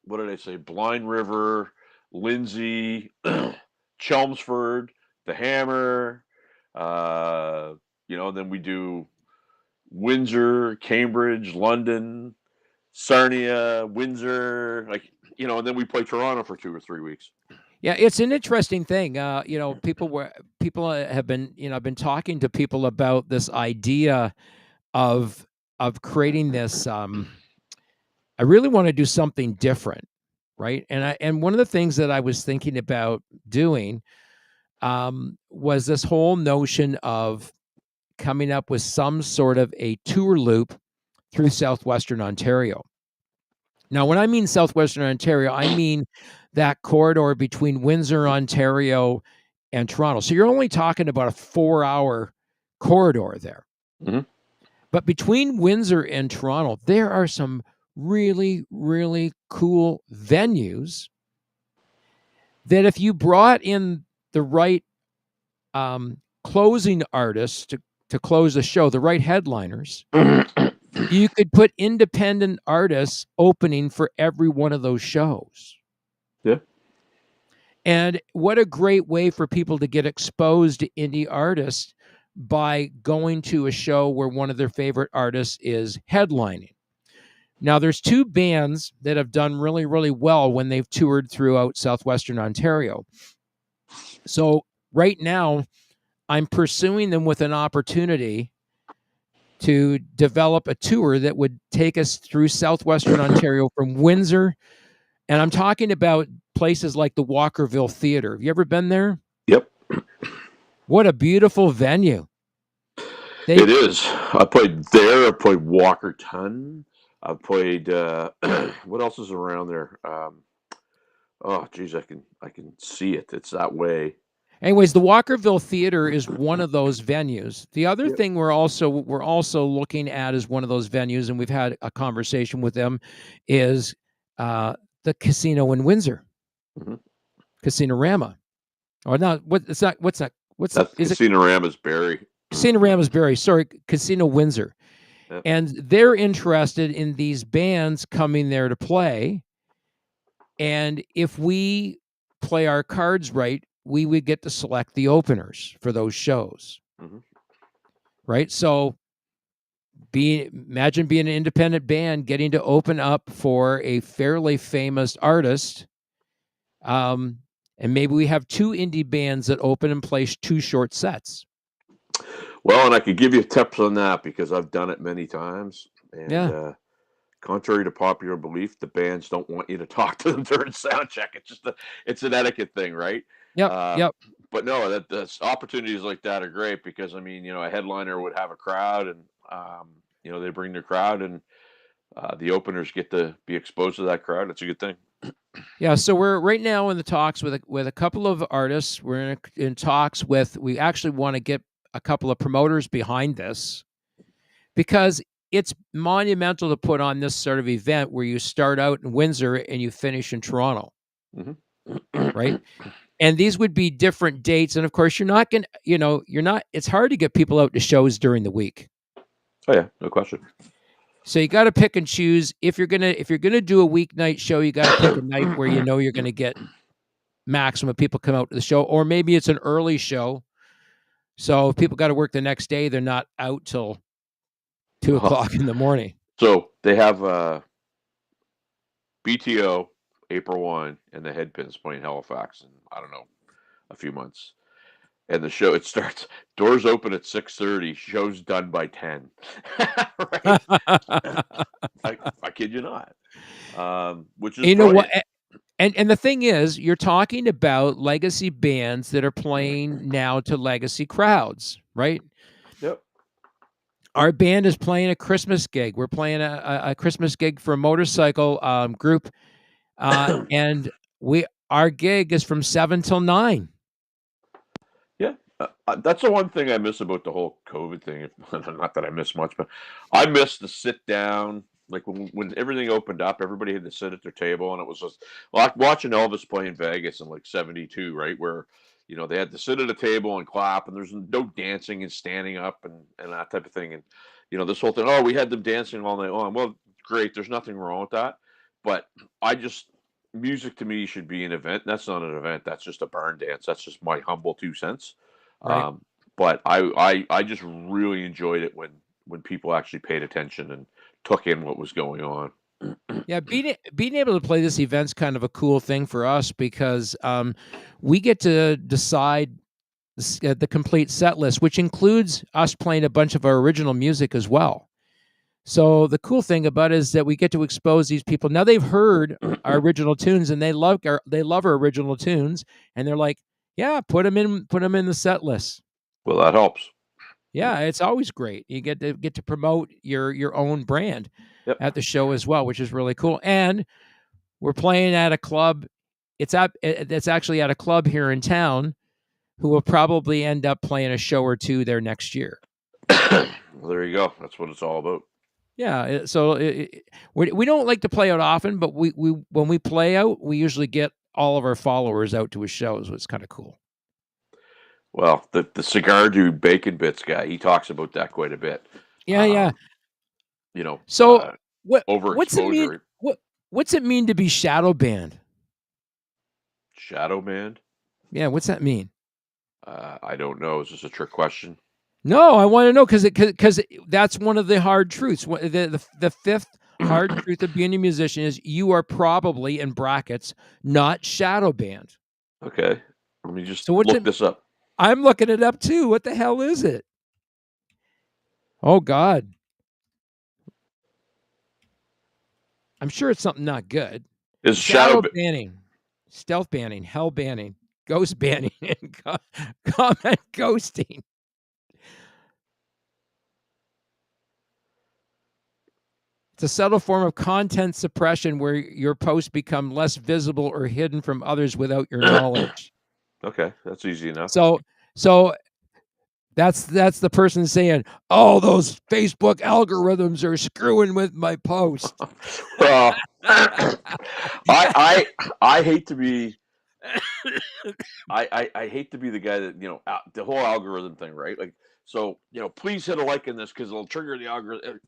what did I say? Blind River, Lindsay, Chelmsford, the Hammer. Uh, then we do Windsor, Cambridge, London, Sarnia, Windsor, and then we play Toronto for 2 or 3 weeks. Yeah, it's an interesting thing. People have been, I've been talking to people about this idea of creating this. I really want to do something different, right? And one of the things that I was thinking about doing was this whole notion of coming up with some sort of a tour loop through southwestern Ontario. Now, when I mean southwestern Ontario, I mean that corridor between Windsor, Ontario, and Toronto. So you're only talking about a 4-hour corridor there. Mm-hmm. But between Windsor and Toronto, there are some really, really cool venues that if you brought in the right closing artists to close the show, the right headliners, you could put independent artists opening for every one of those shows. Yeah. And what a great way for people to get exposed to indie artists by going to a show where one of their favorite artists is headlining. Now, there's 2 bands that have done really, really well when they've toured throughout southwestern Ontario. So right now, I'm pursuing them with an opportunity to develop a tour that would take us through southwestern Ontario from Windsor. And I'm talking about places like the Walkerville Theatre. Have you ever been there? Yep. What a beautiful venue. It is. I played there. I played Walkerton. I played. What else is around there? Oh, geez, I can see it. It's that way. Anyways, the Walkerville Theatre is one of those venues. The other thing we're also looking at as one of those venues, and we've had a conversation with them, is the casino in Windsor, Casino-Rama. Or not? What's that? That's Casino-Rama's Barrie. Casino-Rama's Barrie. Sorry, Casino Windsor. Yep. And they're interested in these bands coming there to play. And if we play our cards right, we would get to select the openers for those shows. Mm-hmm. Right? So imagine being an independent band getting to open up for a fairly famous artist. And maybe we have 2 indie bands that open and play 2 short sets. Well, and I could give you tips on that because I've done it many times. And contrary to popular belief, the bands don't want you to talk to them during sound check. It's just it's an etiquette thing, right? Yep. But no, that's opportunities like that are great because a headliner would have a crowd, and they bring their crowd, and the openers get to be exposed to that crowd. It's a good thing. Yeah, so we're right now in the talks with a couple of artists. We're in talks with. We actually want to get a couple of promoters behind this because it's monumental to put on this sort of event where you start out in Windsor and you finish in Toronto, right? And these would be different dates. And of course, you're not going to, it's hard to get people out to shows during the week. Oh yeah, no question. So you got to pick and choose. If you're gonna do a weeknight show, you got to pick a night where you're going to get maximum people come out to the show, or maybe it's an early show. So if people got to work the next day, they're not out till 2 o'clock in the morning. So they have BTO April 1 and the Headpins playing Halifax in, I don't know, a few months. And the show, it starts, doors open at 6:30, show's done by 10. Right? I kid you not. Which is what? And the thing is, you're talking about legacy bands that are playing now to legacy crowds, right? Yep. Our band is playing a Christmas gig. We're playing a Christmas gig for a motorcycle group, and our gig is from 7 till 9. Yeah, That's the one thing I miss about the whole COVID thing. Not that I miss much, but I miss the sit down. Like when everything opened up, everybody had to sit at their table, and it was just like watching Elvis play in Vegas in like '72, right? Where they had to sit at a table and clap, and there's no dancing and standing up and that type of thing. And this whole thing. Oh, we had them dancing all night long. Well, great. There's nothing wrong with that, but I just music to me should be an event. That's not an event. That's just a barn dance. That's just my humble 2 cents. Right. But I just really enjoyed it when people actually paid attention and took in what was going on. Yeah, being able to play this event's kind of a cool thing for us because we get to decide the complete set list, which includes us playing a bunch of our original music as well. So the cool thing about it is that we get to expose these people. Now they've heard our original tunes and they love our original tunes, and they're like, "Yeah, put them in the set list." Well, that helps. Yeah, it's always great. You get to promote your own brand Yep. at the show as well, which is really cool. And we're playing at a club. It's actually at a club here in town who will probably end up playing a show or two there next year. Well, there you go. That's what it's all about. Yeah, so we don't like to play out often, but we when we play out, we usually get all of our followers out to a show, so it's kind of cool. Well, the cigar dude, Bacon Bits guy, he talks about that quite a bit. Yeah. So what's it mean? Overexposure. What's it mean to be shadow banned? Shadow banned? Yeah, what's that mean? I don't know. Is this a trick question? No, I want to know because that's one of the hard truths. The fifth hard truth of being a musician is you are probably, in brackets, not shadow banned. Okay, let me just look this up. I'm looking it up too. What the hell is it? Oh God, I'm sure it's something not good. Is shadow banning, stealth banning, hell banning, ghost banning, and comment ghosting. It's a subtle form of content suppression where your posts become less visible or hidden from others without your knowledge. Okay, that's easy enough. So that's the person saying, "Oh, those Facebook algorithms are screwing with my post." Well, I hate to be I hate to be the guy that the whole algorithm thing, right? Like, so please hit a like in this because it'll trigger the algorithm.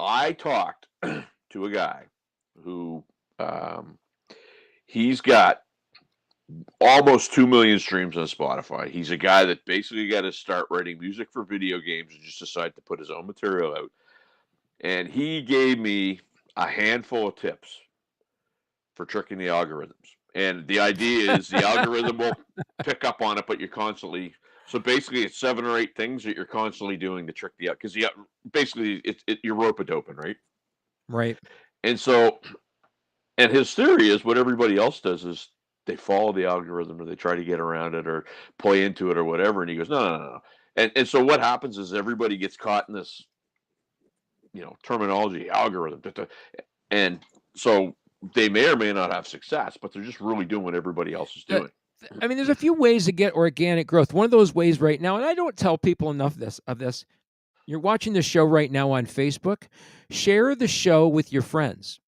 I talked to a guy who he's got almost 2 million streams on Spotify. He's a guy that basically got to start writing music for video games and just decided to put his own material out. And he gave me a handful of tips for tricking the algorithms. And the idea is the algorithm will pick up on it, but you're constantly. So basically, it's 7 or 8 things that you're constantly doing to trick the because basically you're rope-a-doping, right? Right. And so, and his theory is what everybody else does is they follow the algorithm or they try to get around it or play into it or whatever. And he goes, no. And so what happens is everybody gets caught in this, terminology, algorithm, and so they may or may not have success, but they're just really doing what everybody else is doing. I mean, there's a few ways to get organic growth. One of those ways right now, and I don't tell people enough of this. You're watching the show right now on Facebook. Share the show with your friends.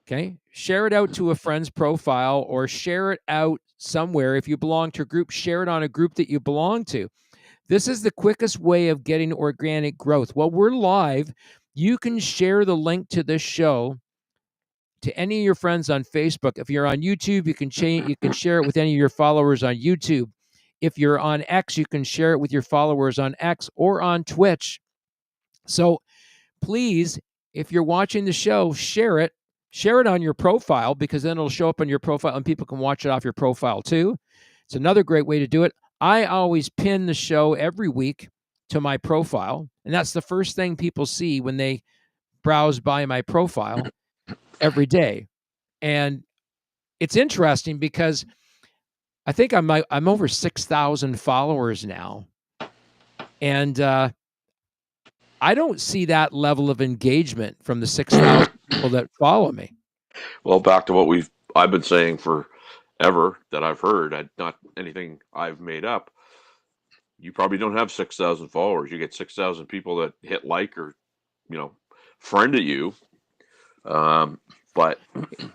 Okay? Share it out to a friend's profile or share it out somewhere. If you belong to a group, share it on a group that you belong to. This is the quickest way of getting organic growth. While we're live, you can share the link to this show to any of your friends on Facebook. If you're on YouTube, you can share it with any of your followers on YouTube. If you're on X, you can share it with your followers on X or on Twitch. So please, if you're watching the show, share it. Share it on your profile because then it'll show up on your profile and people can watch it off your profile too. It's another great way to do it. I always pin the show every week to my profile, and that's the first thing people see when they browse by my profile every day. And it's interesting because I think I'm over 6,000 followers now, and I don't see that level of engagement from the 6,000 people that follow me. Well, back to what I've been saying forever that I've heard, not anything I've made up. you probably don't have 6,000 followers. You get 6,000 people that hit like or, you know, friend at you. Um, but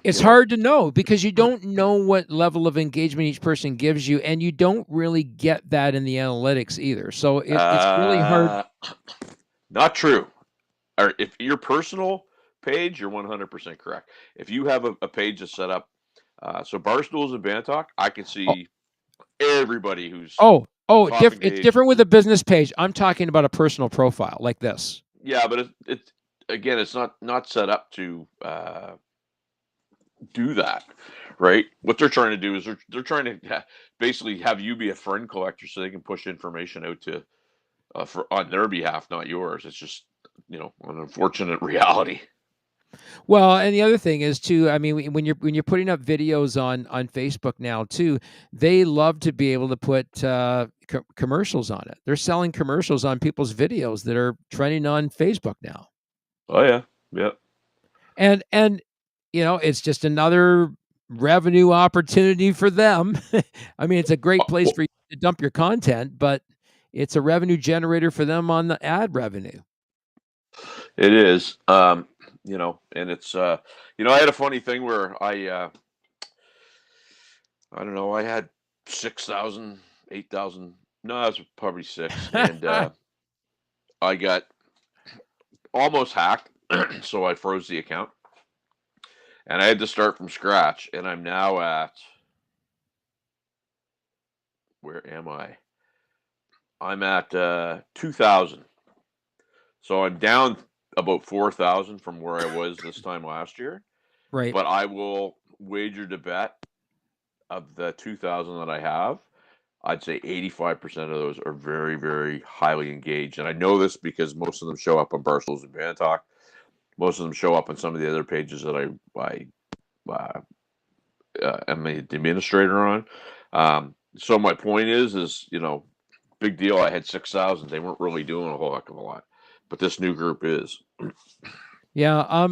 It's you know, hard to know because you don't know what level of engagement each person gives you, and you don't really get that in the analytics either. So it's really hard. uh, not true. Or if your personal page, you're 100% correct. If you have a page that's set up, so Barstools and Bantalk, I can Oh, see everybody who's top it's engaged. different with a business page. I'm talking about a personal profile like this. Yeah, but it's again, it's not set up to do that, right? What they're trying to do is they're trying to basically have you be a friend collector so they can push information out to for on their behalf, not yours. It's just an unfortunate reality. Well, and the other thing is too. I mean, when you're putting up videos on Facebook now too, they love to be able to put commercials on it. They're selling commercials on people's videos that are trending on Facebook now, Oh yeah, yeah. and it's just another revenue opportunity for them. I mean, it's a great place Well, for you to dump your content, but it's a revenue generator for them on the ad revenue. it is. And it's I had a funny thing where I don't know, I had 6,000, 8,000. No, it was probably six, and I got almost hacked, so I froze the account, and I had to start from scratch. And I'm now at where am I? I'm at 2,000. So I'm down about 4,000 from where I was this time last year. Right. But I will wager to bet of the 2,000 that I have, I'd say 85% of those are very, very highly engaged. And I know this because most of them show up on Barstools and Bantalk. Most of them show up on some of the other pages that I am the administrator on. So my point is big deal. I had 6,000. They weren't really doing a whole heck of a lot, but this new group is. Yeah.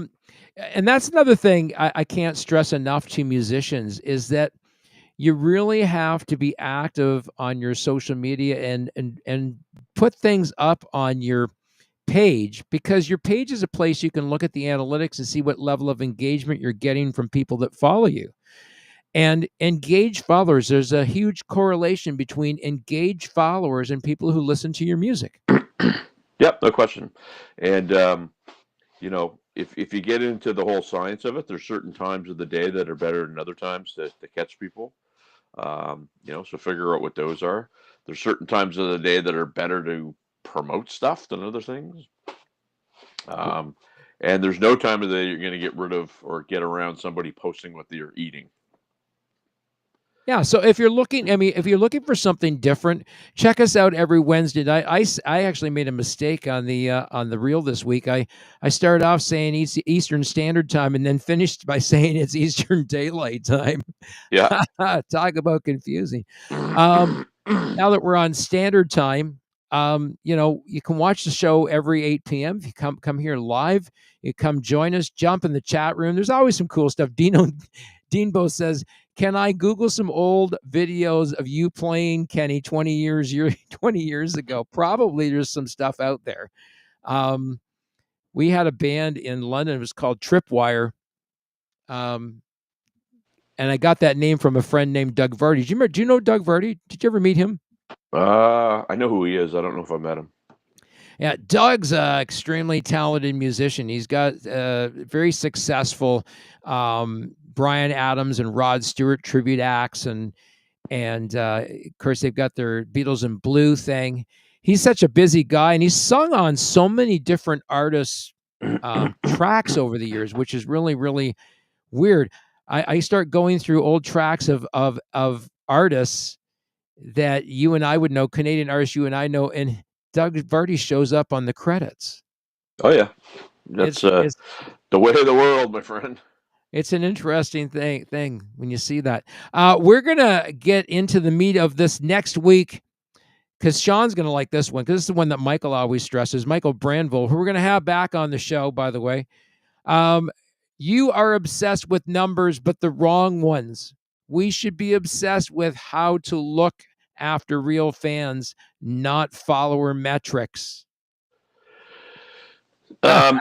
And that's another thing I can't stress enough to musicians is that you really have to be active on your social media and put things up on your page, because your page is a place you can look at the analytics and see what level of engagement you're getting from people that follow you. And engaged followers, there's a huge correlation between engaged followers and people who listen to your music. Yep, no question. And if you get into the whole science of it, there's certain times of the day that are better than other times to catch people. So figure out what those are. There's certain times of the day that are better to promote stuff than other things. Um, and there's no time of the day you're going to get rid of or get around somebody posting what they're eating. Yeah, so if you're looking for something different, check us out every Wednesday. I actually made a mistake on the reel this week. I started off saying Eastern Standard Time and then finished by saying it's Eastern Daylight Time. Yeah. Talk about confusing. Now that we're on Standard Time, you can watch the show every 8 p.m. If you come here live, you come join us, jump in the chat room. There's always some cool stuff. Deanbo says, can I Google some old videos of you playing, Kenny, 20 years ago? Probably there's some stuff out there. We had a band in London. It was called Tripwire. And I got that name from a friend named Doug Vardy. Do you know Doug Vardy? Did you ever meet him? I know who he is. I don't know if I met him. Yeah, Doug's an extremely talented musician. He's got very successful Bryan Adams and Rod Stewart tribute acts, and of course they've got their Beatles and Blue thing. He's such a busy guy, and he's sung on so many different artists' tracks over the years, which is really, really weird. I start going through old tracks of artists that you and I would know, Canadian artists you and I know, and Doug Vardy shows up on the credits. Oh yeah, that's It's the way of the world, my friend. It's an interesting thing when you see that. We're gonna get into the meat of this next week because Sean's gonna like this one, because this is the one that Michael always stresses. Michael Branville, who we're gonna have back on the show, by the way. You are obsessed with numbers, but the wrong ones. We should be obsessed with how to look after real fans, not follower metrics. Um,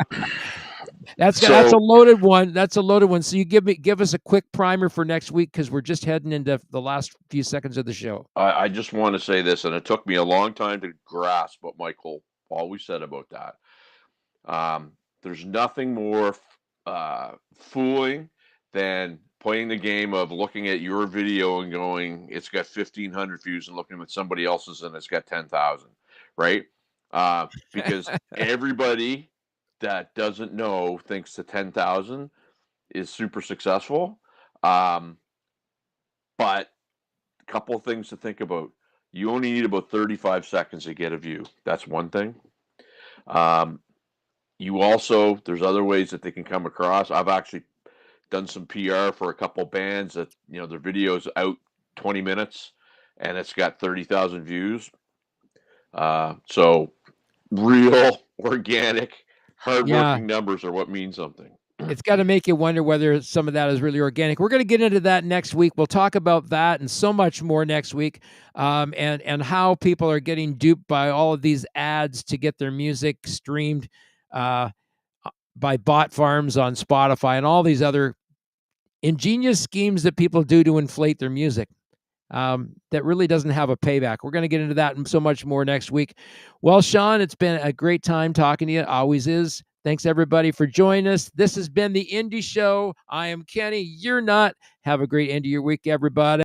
That's a so loaded one. That's a loaded one. So you give us a quick primer for next week because we're just heading into the last few seconds of the show. I just want to say this, and it took me a long time to grasp what Michael always said about that. There's nothing more fooling than playing the game of looking at your video and going, it's got 1,500 views, and looking at somebody else's and it's got 10,000, right? Because everybody that doesn't know thinks the 10,000 is super successful. But a couple of things to think about. You only need about 35 seconds to get a view. That's one thing. Um, you also, there's other ways that they can come across. I've actually done some PR for a couple bands that, their video's out 20 minutes and it's got 30,000 views. So real, organic, Yeah, hardworking numbers are what mean something. it's got to make you wonder whether some of that is really organic. We're going to get into that next week. We'll talk about that and so much more next week, and how people are getting duped by all of these ads to get their music streamed uh, by bot farms on Spotify and all these other ingenious schemes that people do to inflate their music. That really doesn't have a payback. We're going to get into that and so much more next week. Well, Sean, it's been a great time talking to you. Always is. Thanks, everybody, for joining us. This has been the Indie Show. I am Kenny. You're not. Have a great end of your week, everybody.